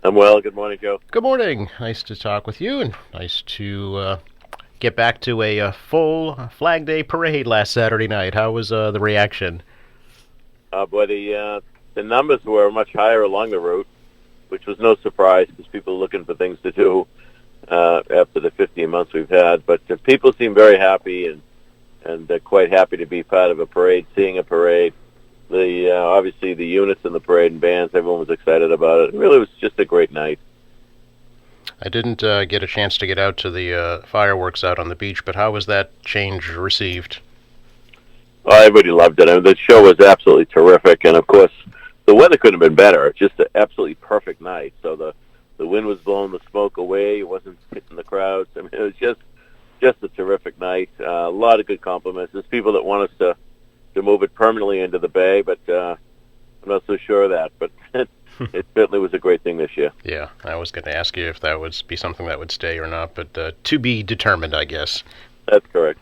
I'm well. Good morning, Joe. Good morning. Nice to talk with you, and nice to get back to a full Flag Day parade last Saturday night. How was the reaction? Boy, the numbers were much higher along the route, which was no surprise because people are looking for things to do after the 15 months we've had. But people seem very happy and quite happy to be part of a parade, seeing a parade. The obviously the units in the parade and bands, everyone was excited about it. It really was just a great night. I didn't get a chance to get out to the fireworks out on the beach, but how was that change received? Oh, everybody loved it. I mean, the show was absolutely terrific, and of course, the weather couldn't have been better. Just an absolutely perfect night. So the wind was blowing the smoke away. It wasn't hitting the crowds. I mean, it was just a terrific night. A lot of good compliments. There's people that want us to move it permanently into the bay, but I'm not so sure of that. But it certainly was a great thing this year. Yeah, I was going to ask you if that would be something that would stay or not, but to be determined, I guess. That's correct.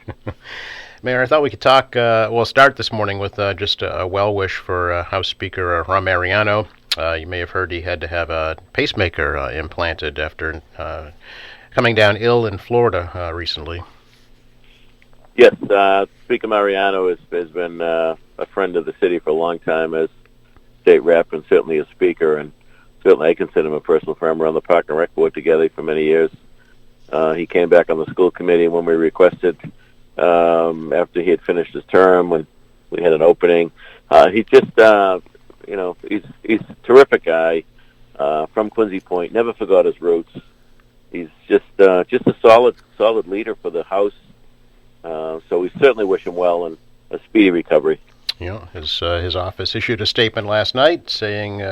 Mayor, I thought we could talk. We'll start this morning with just a well wish for House Speaker Ron Mariano. You may have heard he had to have a pacemaker implanted after coming down ill in Florida recently. Yes, Speaker Mariano has been a friend of the city for a long time as state rep and certainly as speaker, and certainly I consider him a personal friend. We're on the Park and Rec board together for many years. He came back on the school committee when we requested after he had finished his term when we had an opening. He just, he's a terrific guy from Quincy Point. Never forgot his roots. He's just a solid leader for the House. So we certainly wish him well and a speedy recovery. You know, his office issued a statement last night saying,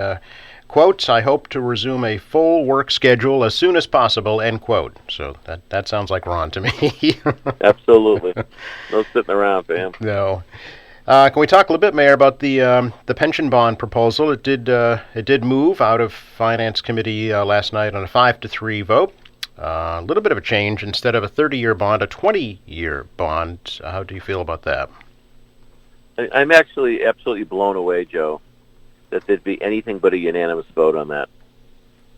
quote, "I hope to resume a full work schedule as soon as possible," end quote. So that sounds like Ron to me. Absolutely. No sitting around for him. No. Can we talk a little bit, Mayor, about the pension bond proposal? It did move out of Finance Committee last night on a 5-3 vote. A little bit of a change. Instead of a 30-year bond, a 20-year bond. How do you feel about that? I'm actually absolutely blown away, Joe, that there'd be anything but a unanimous vote on that.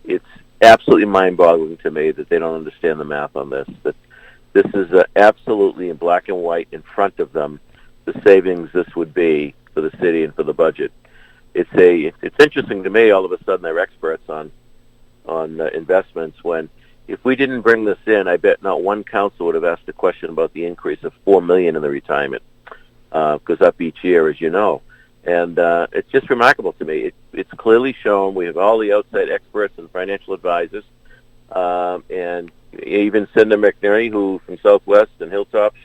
It's absolutely mind-boggling to me that they don't understand the math on this. That this is absolutely in black and white in front of them, the savings this would be for the city and for the budget. It's interesting to me. All of a sudden, they're experts on investments. When if we didn't bring this in, I bet not one council would have asked a question about the increase of $4 million in the retirement. Goes up each year, as you know. And it's just remarkable to me. It's clearly shown. We have all the outside experts and financial advisors. And even Cinda McNary, who from Southwest and Hilltop,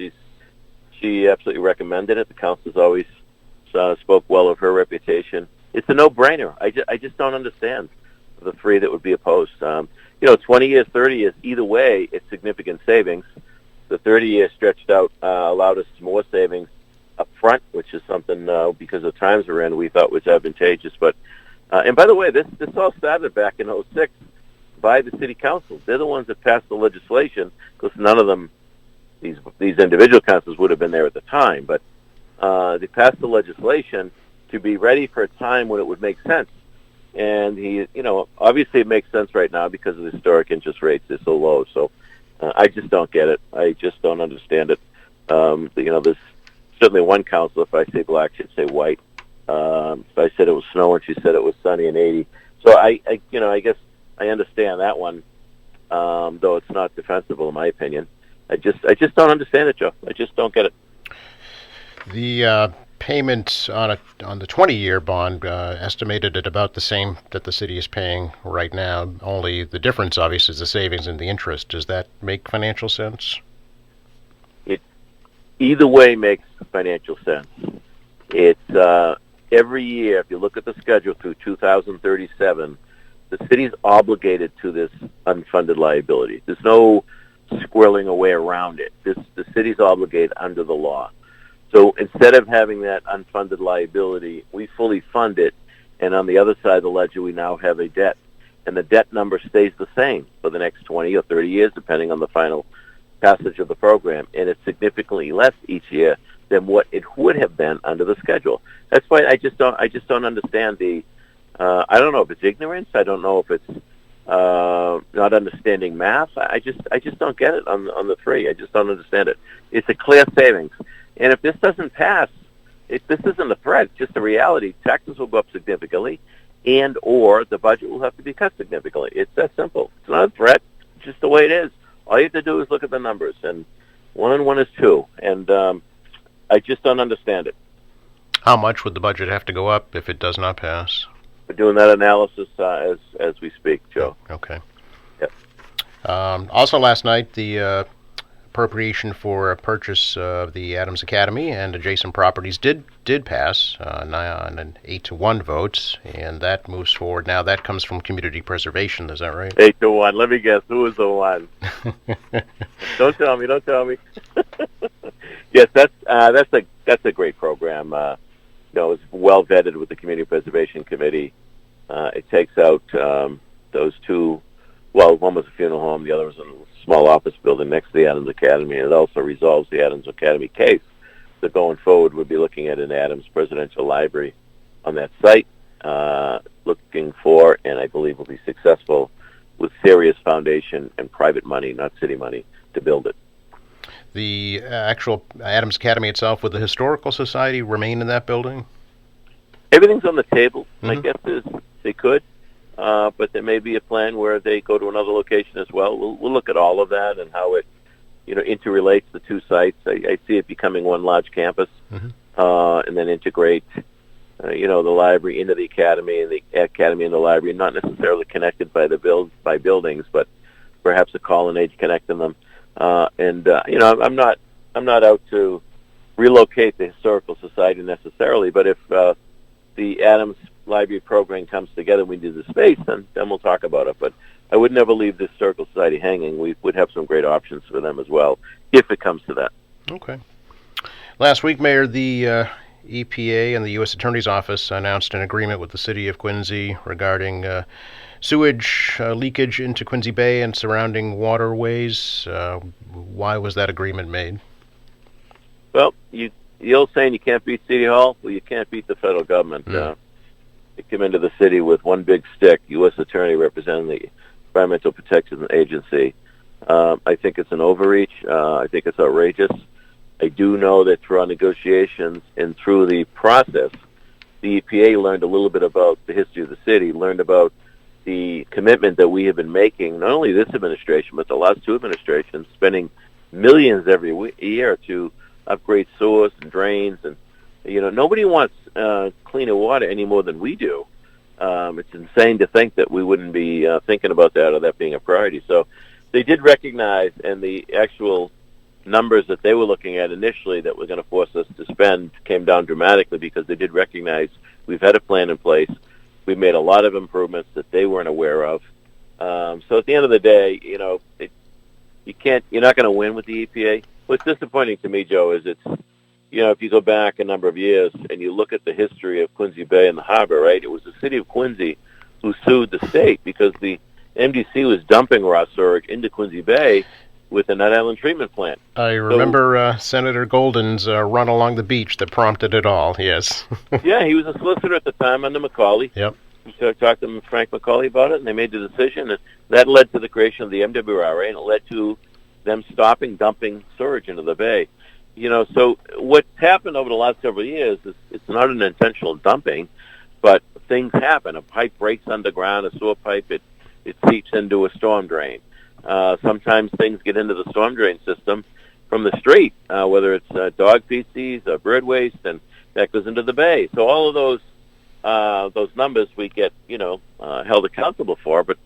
she absolutely recommended it. The council's always spoke well of her reputation. It's a no-brainer. I just don't understand the three that would be opposed. 20 years, 30 years, either way, it's significant savings. The 30 years stretched out allowed us more savings up front, which is something because of the times we're in, we thought was advantageous. But and by the way, this all started back in '06 by the city councils. They're the ones that passed the legislation, because none of them, these individual councils, would have been there at the time. But they passed the legislation to be ready for a time when it would make sense. And obviously it makes sense right now because of the historic interest rates are so low. So I just don't get it. I just don't understand it. There's certainly one council, if I say black, she'd say white. If I said it was snowing, she said it was sunny and 80. So I guess I understand that one, though it's not defensible in my opinion. I just don't understand it, Joe. I just don't get it. The payment on the 20-year bond estimated at about the same that the city is paying right now. Only the difference, obviously, is the savings and the interest. Does that make financial sense? It either way makes financial sense. It's every year, if you look at the schedule through 2037, the city's obligated to this unfunded liability. There's no squirreling away around it. The city's obligated under the law. So instead of having that unfunded liability, we fully fund it, and on the other side of the ledger, we now have a debt. And the debt number stays the same for the next 20 or 30 years, depending on the final passage of the program, and it's significantly less each year than what it would have been under the schedule. That's why I just don't understand the. I don't know if it's ignorance. I don't know if it's not understanding math. I just don't get it on the three. I just don't understand it. It's a clear savings, and if this doesn't pass, if this isn't a threat, it's just a reality. Taxes will go up significantly, and or the budget will have to be cut significantly. It's that simple. It's not a threat. It's just the way it is. All you have to do is look at the numbers, and 1 and 1 is 2, and I just don't understand it. How much would the budget have to go up if it does not pass? We're doing that analysis as we speak, Joe. Okay. Yep. Also, last night, the appropriation for a purchase of the Adams Academy and adjacent properties did pass on an 8-1 vote, and that moves forward. Now that comes from community preservation. Is that right? 8-1. Let me guess. Who was the one? Don't tell me. Don't tell me. Yes, that's a great program. It's well vetted with the Community Preservation Committee. It takes out those two. Well, one was a funeral home, the other was a small office building next to the Adams Academy, and it also resolves the Adams Academy case. So going forward, we'll be looking at an Adams Presidential Library on that site, looking for, and I believe will be successful, with serious foundation and private money, not city money, to build it. The actual Adams Academy itself, would the Historical Society remain in that building? Everything's on the table. Mm-hmm. My guess is they could, but there may be a plan where they go to another location as well. We'll look at all of that and how it, interrelates the two sites. I see it becoming one large campus, mm-hmm. And then integrate, the library into the academy, and the academy and the library, not necessarily connected by buildings, but perhaps a colonnade connecting them. I'm not out to relocate the Historical Society necessarily, but if the Adams Library program comes together and we do the space, then we'll talk about it. But I would never leave the Historical Society hanging. We would have some great options for them as well, if it comes to that. Okay. Last week, Mayor, the EPA and the U.S. Attorney's Office announced an agreement with the City of Quincy regarding sewage leakage into Quincy Bay and surrounding waterways. Why was that agreement made? Well, the old saying, you can't beat City Hall. Well, you can't beat the federal government. They come into the city with one big stick, U.S. Attorney representing the Environmental Protection Agency. I think it's an overreach. I think it's outrageous. I do know that through our negotiations and through the process, the EPA learned a little bit about the history of the city, learned about the commitment that we have been making, not only this administration, but the last two administrations, spending millions every year to upgrade sewers and drains. And, nobody wants cleaner water any more than we do. It's insane to think that we wouldn't be thinking about that or that being a priority. So they did recognize, and the actual numbers that they were looking at initially that were going to force us to spend came down dramatically, because they did recognize we've had a plan in place. We've made a lot of improvements that they weren't aware of. So at the end of the day, you're not going to win with the EPA. What's disappointing to me, Joe, is if you go back a number of years and you look at the history of Quincy Bay and the harbor, right? It was the city of Quincy who sued the state because the MDC was dumping raw sewage into Quincy Bay with a Nut Island treatment plant. I remember Senator Golden's run along the beach that prompted it all, yes. Yeah, he was a solicitor at the time under McCauley. Yep. So I talked to Frank McCauley about it, and they made the decision, and that led to the creation of the MWRA, and it led to them stopping dumping sewage into the bay. So what's happened over the last several years is it's not an intentional dumping, but things happen. A pipe breaks underground, a sewer pipe, it seeps into a storm drain. Sometimes things get into the storm drain system from the street, whether it's dog feces or bird waste, and that goes into the bay. So all of those numbers we get, held accountable for. But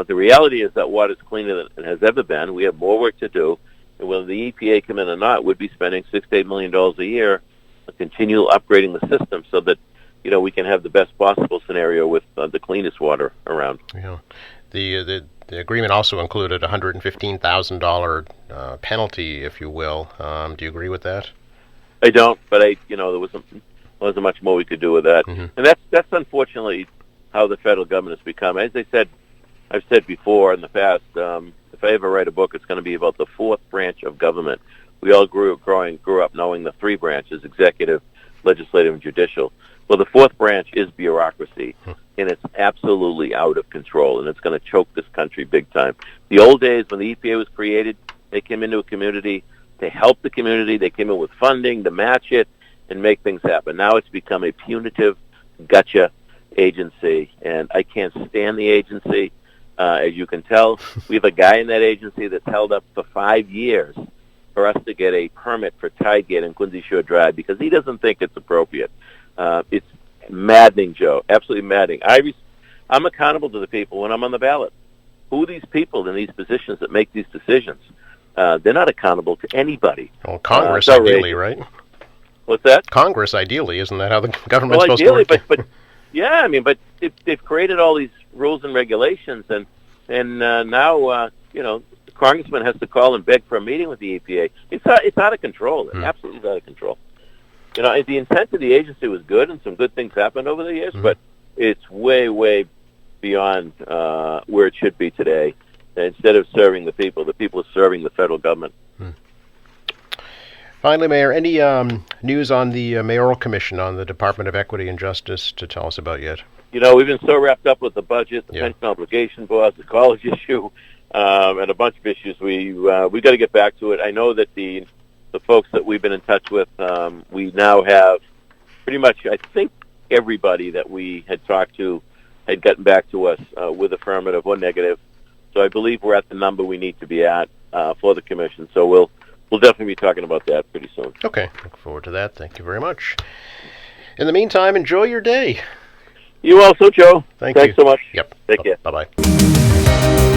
the reality is that water's cleaner than it has ever been. We have more work to do. And whether the EPA come in or not, we'd be spending $6 to $8 million a year on continual upgrading the system so that, we can have the best possible scenario with the cleanest water around. Yeah. The agreement also included a $115,000 penalty, if you will. Do you agree with that? I don't, but there wasn't much more we could do with that. Mm-hmm. And that's unfortunately how the federal government has become. As I've said before in the past, if I ever write a book, it's going to be about the fourth branch of government. We all grew up knowing the three branches: executive, legislative and judicial. Well, the fourth branch is bureaucracy, and it's absolutely out of control, and it's going to choke this country big time. The old days when the EPA was created, they came into a community, they helped the community, they came in with funding to match it and make things happen. Now it's become a punitive gotcha agency, and I can't stand the agency. As you can tell, we have a guy in that agency that's held up for 5 years for us to get a permit for Tidegate and Quincy Shore Drive because he doesn't think it's appropriate. It's maddening, Joe. Absolutely maddening. I'm accountable to the people when I'm on the ballot. Who are these people in these positions that make these decisions? They're not accountable to anybody. Well, Congress, ideally, right? What's that? Congress, ideally. Isn't that how the government's supposed to work? But yeah, I mean, but they've created all these rules and regulations, and now, the congressman has to call and beg for a meeting with the EPA. It's out of control. It's absolutely out of control. The intent of the agency was good, and some good things happened over the years, but it's way, way beyond where it should be today. Instead of serving the people are serving the federal government. Finally, Mayor, any news on the mayoral commission on the Department of Equity and Justice to tell us about yet? We've been so wrapped up with the budget, the pension obligation board, the college issue, and a bunch of issues. We got to get back to it. I know that the folks that we've been in touch with, we now have pretty much, I think, everybody that we had talked to had gotten back to us with affirmative or negative. So I believe we're at the number we need to be at for the commission. So we'll definitely be talking about that pretty soon. Okay, look forward to that. Thank you very much. In the meantime, enjoy your day. You also, Joe. Thanks so much. Yep. Take care. Bye-bye.